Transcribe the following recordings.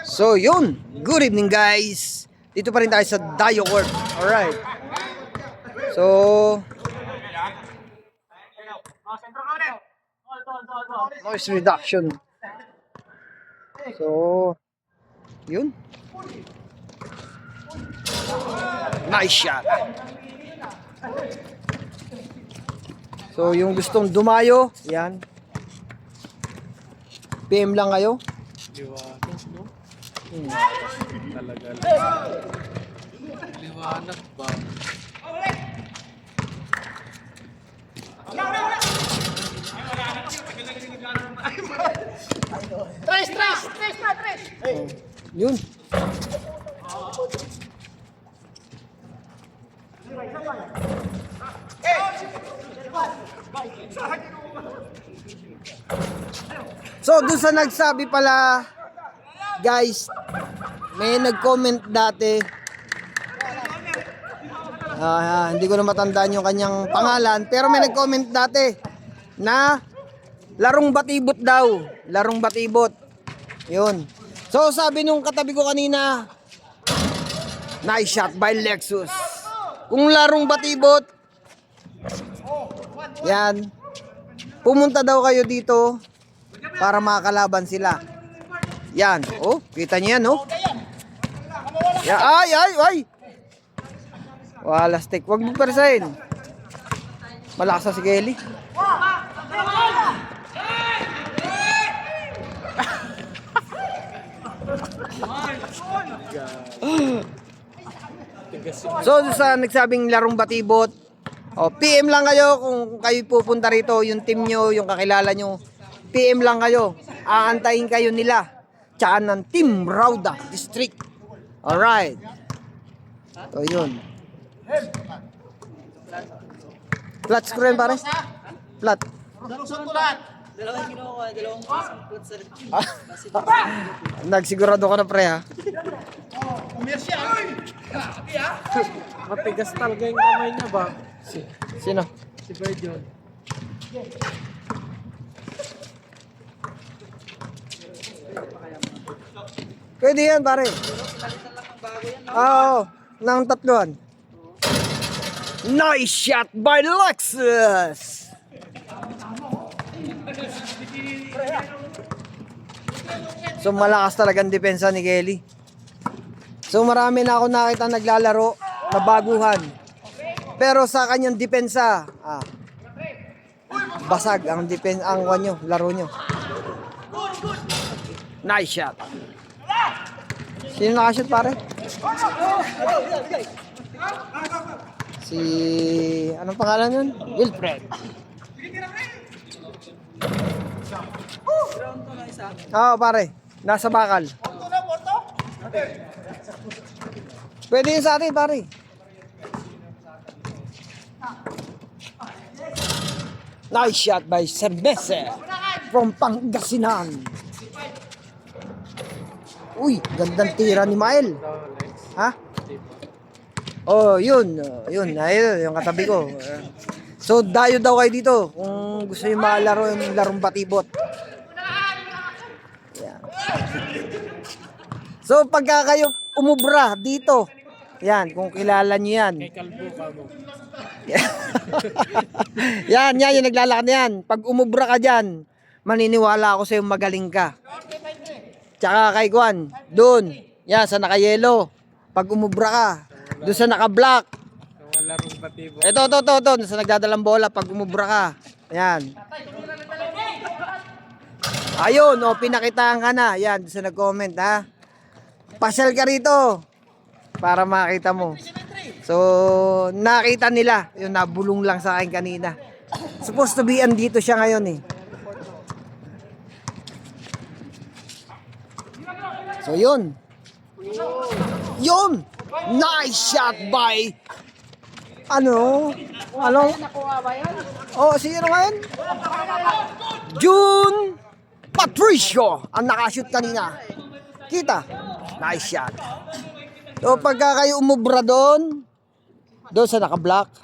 So yun, good evening guys. Dito pa rin tayo sa Dayo Court. Alright. So noise reduction. So yun. Nice shot. So yung gustong dumayo, yan. PM lang kayo. Liwanag, no? Talaga lang. Liwanag ba? Yun. So, doon sa nagsabi pala, guys, may nag-comment dati. Hindi ko na matandaan yung kanyang pangalan, pero may nag-comment dati na larong batibot daw. Larong batibot. Yun. So, sabi nung katabi ko kanina, nice shot by Lexus. Kung larong batibot, yan, pumunta daw kayo dito para makakalaban sila. Yan. Oh, kita niyo yan, oh. Yan. Ay. Wala stick. Huwag mo persahin. Malakas na si Kelly. So, sa nagsabing larong batibot, PM lang kayo kung kayo pupunta rito, yung team nyo, yung kakilala nyo. PM lang kayo. Aantayin kayo nila. Tsaka ng Team Rauda District. Alright. So, yun. Flat screen pare? Flat. Dalawang kinuha, dalawang plat sa Nagsigurado ka na pre ha? Matigas talaga yung kamay niya ba? Sino? Si Virgil. Pwede yan pare. Oo, ng tatluan. Nice shot by Lexus. So malakas talagang depensa ni Kelly. So marami na ako nakita naglalaro na baguhan. Pero sa kanyang depensa, basag ang laro nyo. Nice shot. Sino nakashoot pare? Si... Anong pangalan yun? Wilfred. Oo pare. Nasa bakal. Pwede yun sa atin pare. Nice shot by Cervese from Pangasinan. Uy, gandang tira ni Mael. Ha? Oh, yun. Ayun, yung katabi ko. So, dayo daw kayo dito kung gusto nyo makalaro yung larong batibot. Yan. So, pagka kayo umubra dito, yan, kung kilala nyo yan. Kay Kalbo ka mo. Yan, yung naglalakad yan. Pag umubra ka dyan, maniniwala ako sa'yo magaling ka. Tsaka kay Kwan, doon, yan, sa naka-yellow. Pag umubra ka, doon sa naka-black. Yung larong batibo. Ito, doon, sa nagdadalang bola, pag umubra ka. Yan. Ayun, pinakitaan ka na. Yan, doon sa nag-comment, ha. Pasyal ka rito para makita mo. So, nakita nila. Yung nabulong lang sa akin kanina. Supposed to be andito siya ngayon eh. So, yun. Yun! Nice shot by... Ano? Oh, sino ngayon? June Patricio ang nakashoot kanina. Kita? Nice shot. So, pagka kayo umubra doon sa naka-block,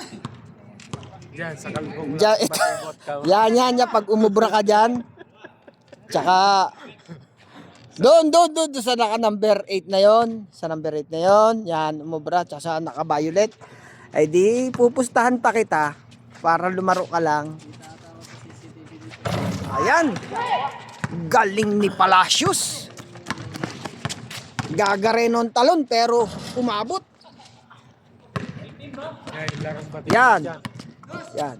Diyan, sa Kalbo. Diyan, Batibot ka. yan, pag umubra ka dyan, tsaka Doon sa naka number 8 na yon, sa number 8 na yon, yan, umubra, tsaka sa naka violet, ay di pupustahan pa kita para lumaro ka lang. Ayan, galing ni Palacios. Gagarenon talon pero umabot. Yan, yung larong batibot Yan. dyan. Yan.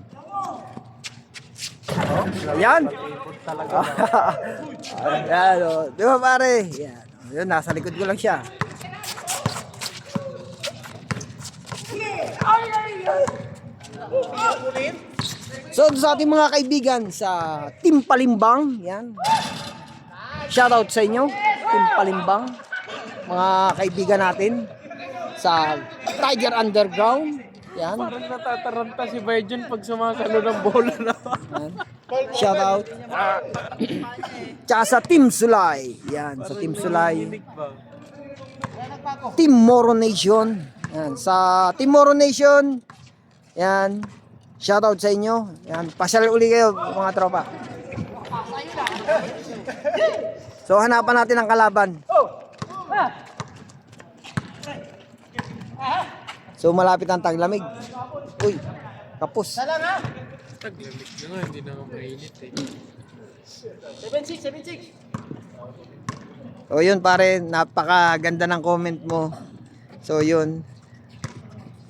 Ayan. Batibot talaga. Ayan, oh. Di ba pare? Yan. Yun, nasa likod ko lang siya. So, sa ating mga kaibigan sa Team Palimbang, yan. Shoutout sa inyo, Team Palimbang. Mga kaibigan natin sa Tiger Underground. Yan. Parang natataranta si Virgin pag sumasalo ng bola na. Yan. Shoutout. Tsaka sa Team Sulay. Yan, sa Team Sulay. Kinig ba? Team Moro Nation. Yan, sa Team Moro Nation. Yan. Shoutout sa inyo. Yan, pasyal uli kayo mga tropa. So hanapan natin ang kalaban. So malapit ang taglamig. Uy, kapos. Taglamig na nga, hindi na nga mainit eh. 7-6. So yun pare, napakaganda ng comment mo. So yun.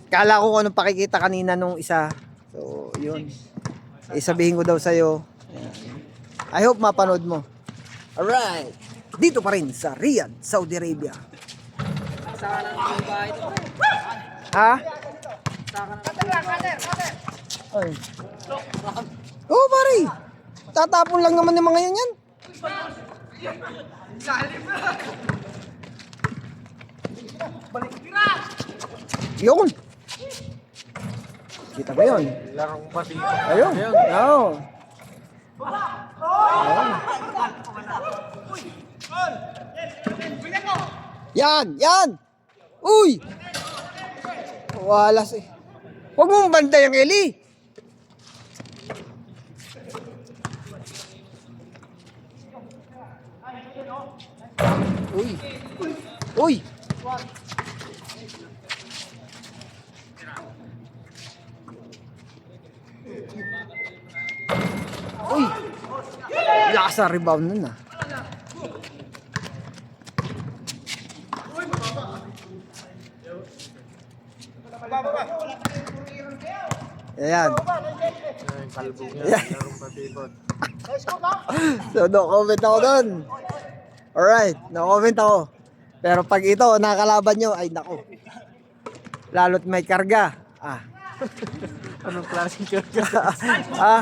Kala ko kung anong pakikita kanina nung isa. So yun. Sabihin ko daw sa'yo. Yan. I hope mapanood mo. Alright. Dito pa rin sa Riyadh, Saudi Arabia. Saka na ng bahay ito. Ha? Saka na ng Ay. Oo pare. Tatapon lang naman yung mga yan yan. Yun. Kita ba yun? Larong batibot. Ayun. Oo. Yan, yan. Uy. Wala si. Huwag mong banda yung Eli. Uy. Uy. Uy. Lakas na rebound nun ah. Ayan. Yan, kalbo niya. Yan. Larong batibot. So, no comment ako doon. Alright, no comment ako. Pero pag ito, nakalaban nyo, ay nako. Lalo't may karga. Ah. Anong klaseng karga? Ah.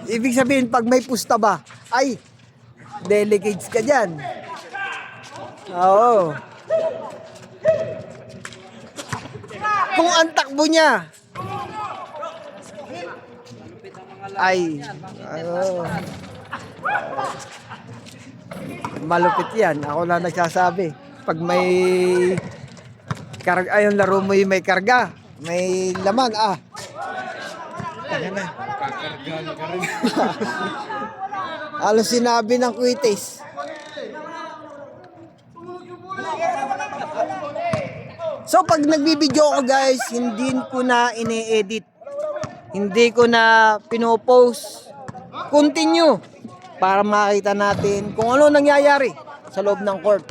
Ibig sabihin, pag may pusta ba, ay, delicates ka dyan. Oo. Kung ang takbo niya, ay, malupit yan. Ako lang nagsasabi. Pag may karga, ayun laro mo yung may karga, may laman, ah. Ayan na. Kakargaan ka rin. Ano sinabi ng Quites? So pag nagbibideo ako guys, hindi ko na ini-edit. Hindi ko na pinopost. Continue para makita natin kung ano nangyayari sa loob ng court.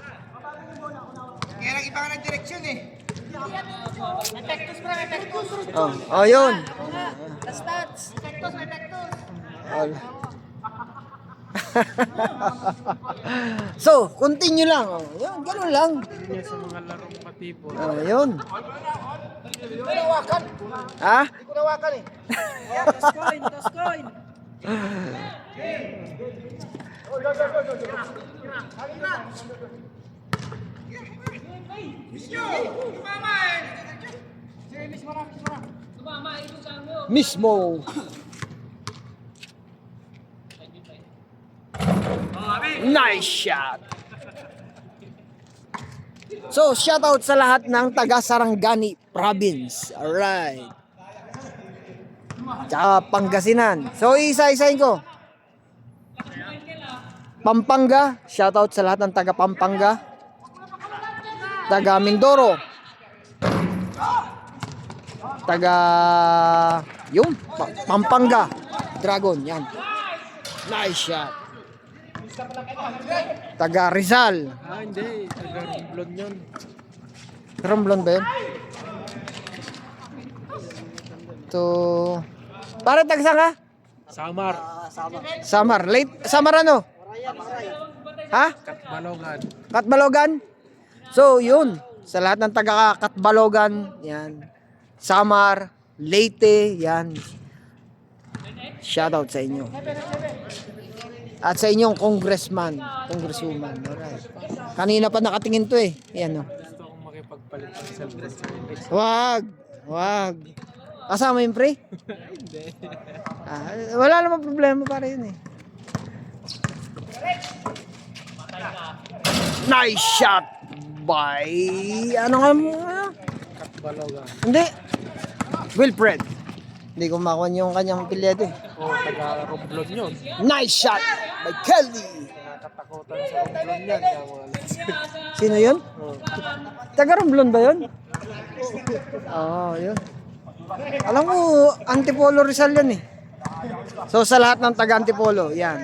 Kaya nang iba ka ng direksyon eh. Epektos. Oh, yun. Stats. Epektos. Wala. So, continue lang. Oh, yun, ganun lang. Niya sa mga larong batibot. Oh, yun. Kunawakan. Ha? Hindi kunawakan eh. Toss coin. Mismo. Nice shot. So, shoutout sa lahat ng taga Sarangani Province. Alright. Tsaka Pangasinan. So, isa-isahin ko. Pampanga, shoutout sa lahat ng taga Pampanga. Taga Mindoro. Taga yung Pampanga Dragon, yan. Nice shot. Taga Rizal. Ah, hindi. Taga-Romblon yun. Romblon ba yun? To para taga saan ka? Samar. Samar. Late Samar ano? Ha? Katbalogan. Katbalogan? So, yun. Sa lahat ng taga Katbalogan, yan. Samar, Leyte, yan. Shoutout sa inyo. At sa inyong congresswoman. Alright. Kanina pa nakatingin to eh. Yan o. Gusto kong makipagpalit ng cellphone sa Alex. Wag. Kasama yung pre? Hindi. Wala namang problema para yun eh. Nice shot by ano nga mo? Katbalogan. Hindi. Wilfred. Hindi ko makuha yung kanyang pilyado eh. O, taga-Romblon yun. Nice shot by Kelly. Nakatakutan sa Romblon yan. Kaya mga Alex. Sino yun? Oh. Taga Romblon ba yun? Oo, yun. Alam mo, Antipolo Rizal yan eh. So sa lahat ng taga Antipolo, yan.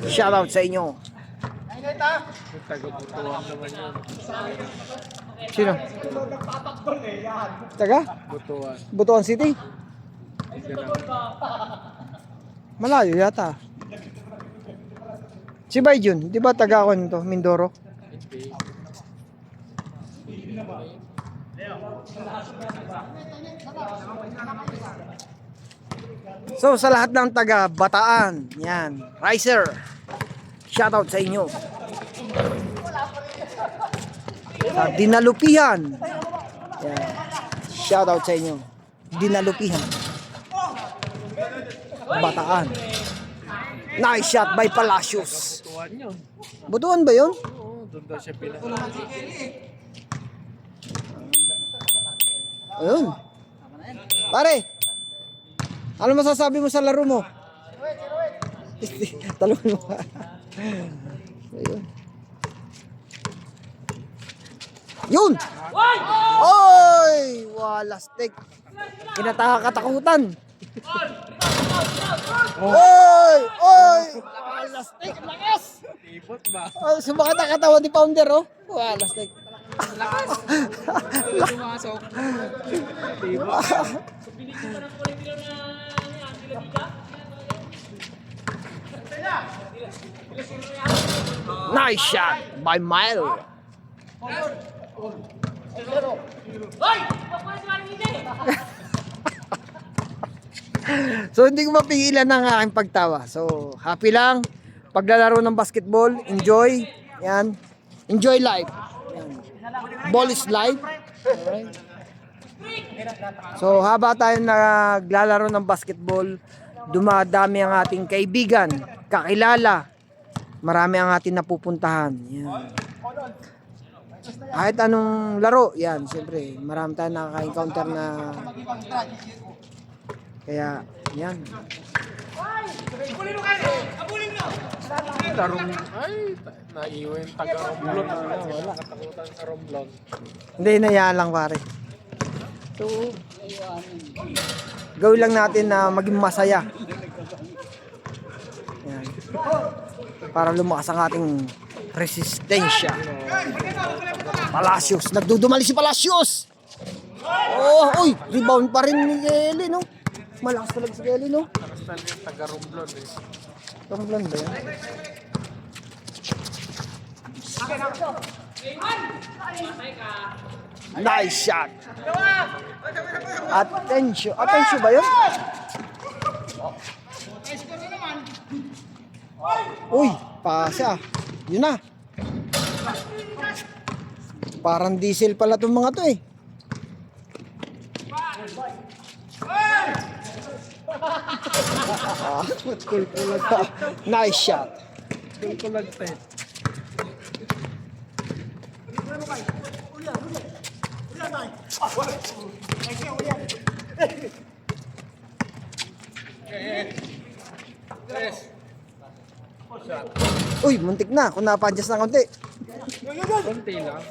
Shoutout sa inyo. Yung taga-Butuan naman yun. Sino? Taga? Butuan. Butuan City? Hindi lang. Malayo yata. Si Bayjun, di ba taga ako nito, Mindoro? Hindi. So sa lahat ng taga Bataan, yan, Riser. Shoutout sa inyo. Sa Dinalupihan. Yan. Shoutout sa inyo. Dinalupihan. Bataan. Nice shot by Palacios. Butuan yun. Butuan ba yun? Oo, doon daw siya pinaka. Ayun. Pare, ano masasabi mo sa laro mo? Talon mo. Ayun. Yun! Oy! Wala stick. Kinataka-katakutan. Oy! Wala stick. Lakas! Ibot ba? Oh, sumakit ang katawan ni Pounder, oh. Wala stick. Pumasok. Nice shot by Mile. So hindi ko mapigilan ang aking pagtawa. So happy lang paglalaro ng basketball, enjoy. Yan. Enjoy life. Yan. Ball is life. Alright. So haba tayo naglalaro ng basketball, dumadami ang ating kaibigan, kakilala. Marami ang ating napupuntahan. Yan. Kahit anong laro, yan, siyempre, marami tayong nakaka-encounter na kaya, yan. Larong, ay, naiwan yung taga-Romblon. Wala, katakutan sa Romblon. Hindi, nayaan lang pare. So, gawin lang natin na maging masaya. Yan. Para lumakas ang ating resistensya. Palacios, nagdudumali si Palacios. Oh, uy, rebound pa rin ni Kelly, no? Malakas talaga si Kelly, no? Basta yung taga-Romblon eh. Romblon ba yan? Nice shot. Attention. Attention ba yun? Uy, pasa. Yun na. Parang diesel pala itong mga to eh. Nice shot. Kulkulag pa eh. Uy, muntik na. Kung napa-adjust na konti. Konti lang.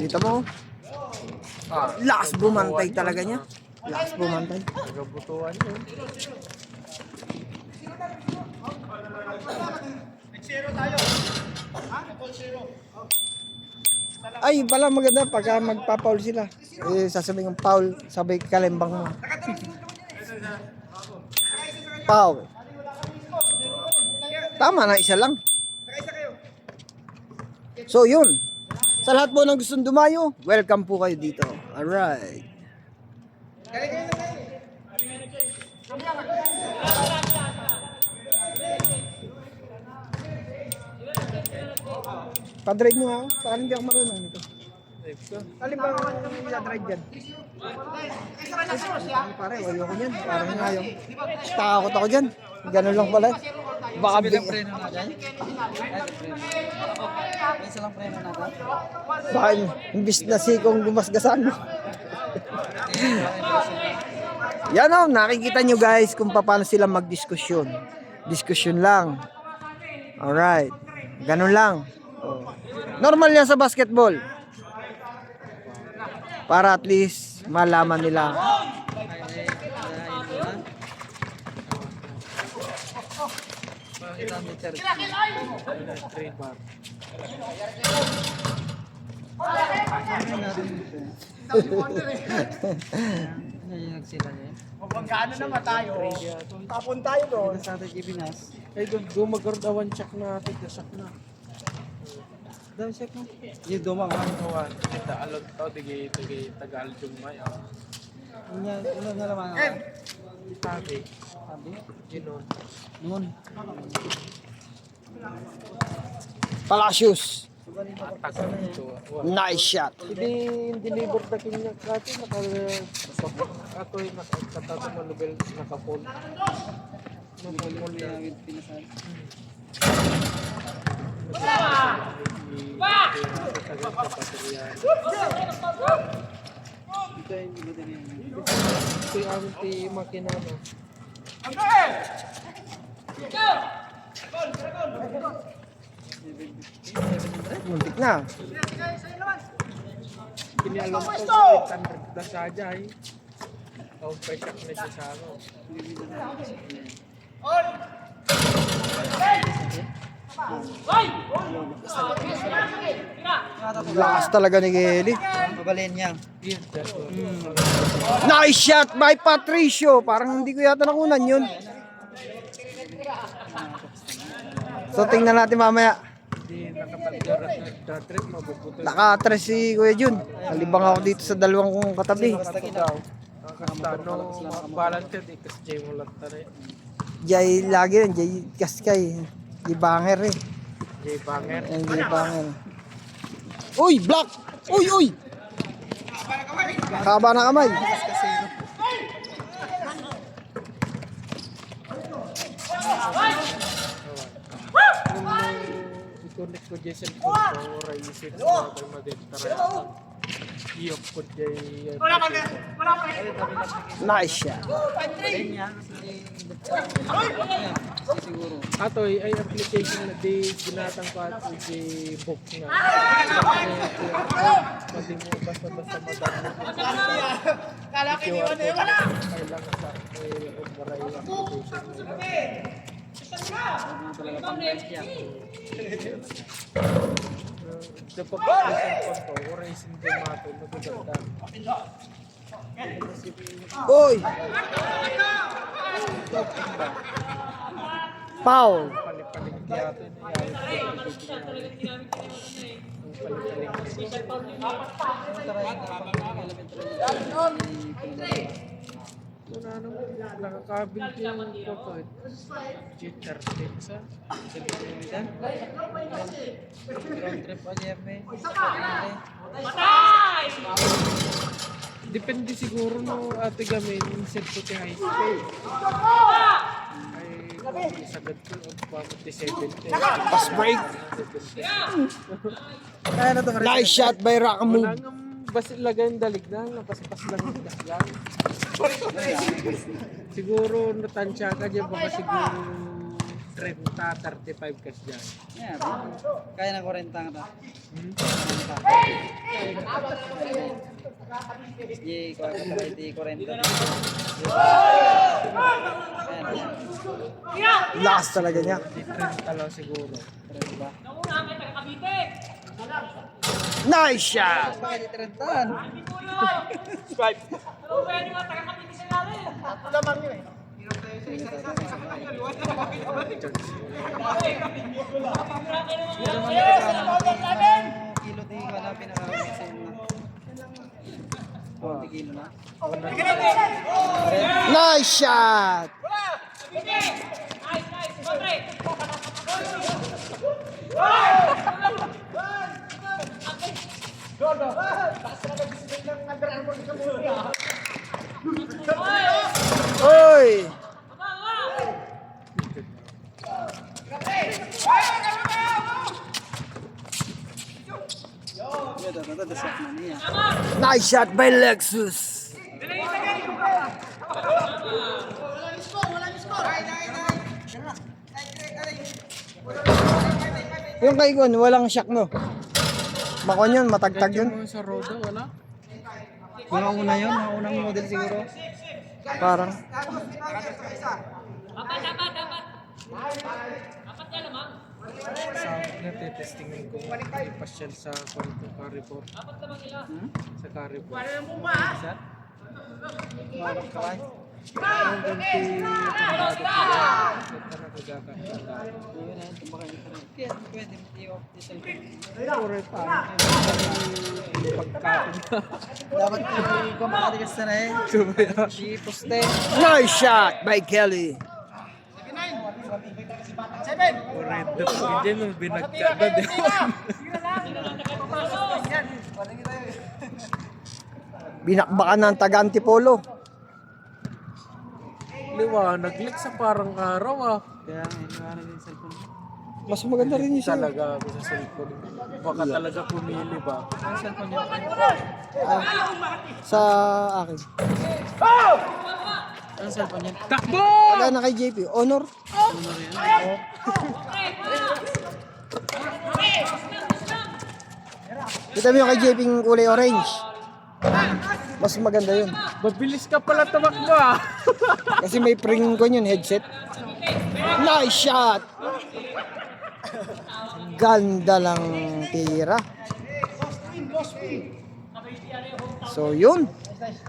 Dito mo. Lakas bumantay talaga niya. Lakas bumantay. Nagabutuan yun. Ay, pala maganda pagka magpa-foul sila. Eh, sasabihin ng foul, sabay kalembang mo. Foul. Tama na, isa lang. So, yun. Sa lahat po ng gustong dumayo, welcome po kayo dito. Alright. Pa-drive mo ako, parang hindi ako marunong nito. Alin ba ang drive dyan? Pare, ayoko niyan. Parang ayaw. Takot ako dyan. Ganun lang pala. Baka preno natin. Isa lang preno natin. baka imbis na sikong gumasgasan. Yan o, nakikita nyo guys kung paano sila magdiskusyon. Diskusyon lang. Alright. Ganun lang. Oh. Normal yan sa basketball. Para at least malaman nila. Magkano naman tayo? Tapon tayo doon. Sa ating Gibinas. Ay, gumagordawan check natin. Kasak na. Daw check mo. Yung dumang ha. Kawan. Kita alon to. Digi Tagalog yung maya. Ano na naman ako? Sabi. Sabi? Ginon. Noon. Palacios. Tagal ito. Nice shot. Hindi libor na kinya kasi ako yung nakatata mo level nakapol. Nakapol yan. With pinasan. Ito yung iba din yan. Ito yung aming ti makinano. Muntik na. Kinialam ko sa 800 na sadya eh. Kau pa siya na siya sa ano. Lakas talaga ni Kelly. Mabalin niya. Yes, that's all. Nice shot by Patricio. Parang hindi ko yata nakunan yun. So tingnan natin mamaya. Hindi nakapag-dart trip, mabubuto. Naka-tres si Kuya Jun. Nalibang ako dito sa dalawang kong katabi. Nakastano, balance ka di kasi Jay mo lang tayo. Jay lagi rin. Jay Kaskay. Jay Banger eh. Jay Banger. Ayan, Jay Banger. Uy! Block! Uy! Uy! Haba na kamay. I-connect ko dyan cellphone ko, rayusin sa mga madentara. Iyok ko dyan. Nice shot. Mabalin niya. Siguro. Ato ay application na di ginatang pa at di book nga. Pati mo basta-basta madami. Kala ko iniwan na yun, wala! Kailangan sa umaray application. Ano talaga pang best yan. Sa pag-application ko, oray sindimato, magaganda. Uy! Foul. Palipalig yata na wala naman, nakakabing ko ko. Jitter din sa Silitan. Road trip pa niya, may. Depende siguro no ate gamin set ko ti high school. Ay sagad ko bakit ti 70. Pass break. Kaya na to, Maris. Nice shot by Wala Rakamove. nga basta lagay yung dalig na, napaspas lang yung dasgan. Siguro natansya ka dyan, baka siguro 30-35 kas dyan. Yeah, kaya na 40 nga ta. Sige, kaya ka tayo di 40. Lakas talaga niya. Di 30 lang siguro. Nice shot. Bakit di 30? Lamang yun eh. Kilo di wala pinaka-mixin na. Oh, kilo na. Nice shot. Oy! Nice shot by Lexus. Yung kay Gon, walang shock no. Makon yun, matagtag yun. Yung sa roda, wala? Mga una yun, mga unang model siguro. Parang. Sa natetestingan ko, ipasyal sa kwarto Carrefour. Sa Carrefour. Mga kaway. Ang ganti pagbagat nila. Ito na kagakakita. Yun na, tumakay ka na. Kaya pwede i-off di cellphone. Correct pa. Pagkapin na. Dapat ko makatigas na eh. Subaya. Di poste. Nice shot by Kelly. Correct. Pag dyan, binagkada din. Binakbakan ng taga Antipolo. Liwanag. Like sa parang araw ah. Kaya iniwanan din cellphone. Mas maganda rin yung sa'yo. Talaga ako sa cellphone. Baka talaga pumili ba? Ang cellphone yun. Sa akin. Ang cellphone yun. Takbo! Wala na kay JP. Honor. Kita mo yung kay JP yung kulay orange. Mas maganda yun. Mabilis ka pala tumakbo ah. Kasi may pring ko yun, headset. Nice shot! Ganda lang tira. So yun.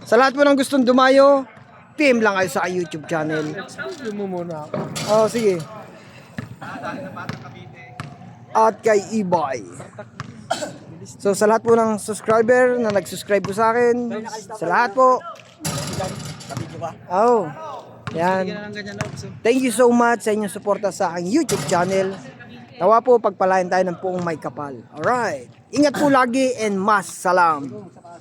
Sa lahat po ng gustong dumayo, PM lang kayo sa YouTube channel. Explain mo muna ako. Oh, sige. At kay E-Boy. So sa lahat po ng subscriber na nag-subscribe po sa akin, sa lahat po. Oh. Yan. Hindi ka na lang ganyan na. Thank you so much sa inyong suporta sa aking YouTube channel. Nawa po pagpalain tayo ng buong may kapal. Alright. Ingat po lagi and mas salam.